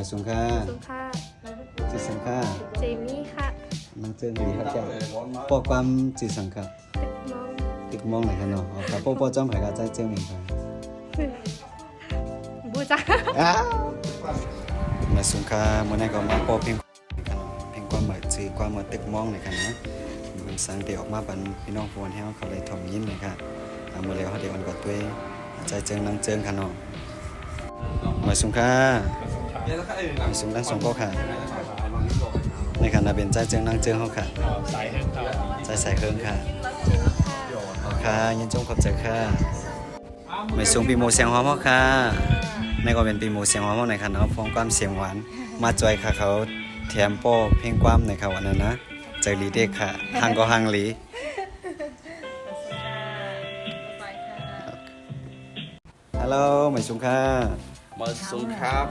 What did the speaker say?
มาสุงค่า สุค่ะ จิตสังค่า เจมี่ค่ะ นังเจิงดีครับเจ้าปอกความจิตสังครับ มอง ติกมองไหนกันเนาะครับโปจ้อมไผ่กาใจเจิงหนึ่งครับ บูจ้า มาสุงค่าเมื่อไหร่ก็มาปอเพียงเพียงความหมายจือความหมายตึกมองไหนกันนะมันสังเดียวออกมาบันพี่น้องพวนให้เขาเลยถ่อมยิ้มเลยค่ะเมื่อแล้วเขาเดี๋ยวมันก็ตัวใจเจิงนังเจิงค่ะเนาะมาสุงค่ามาสุงนั่งสงก็ค่ะในขณะเป็นใจเจิงนังเจิงเขาค่ะใจใส่เครื่องค่ะค่ะยินจงขอบใจค่ะมาสุงปีโมเสียงหอมเขาค่ะในก็เป็นปีโมเสียงหอมในค่ะเนาะฟ้องความเสียงหวานมาจอยค่ะเขาแถมโป้เพลงความในค่ะวันนั้นนะเจอลีเด็กค่ะห่างก็ห่างลีฮัลโหลหมายสุงค่ะ มาสูงครับ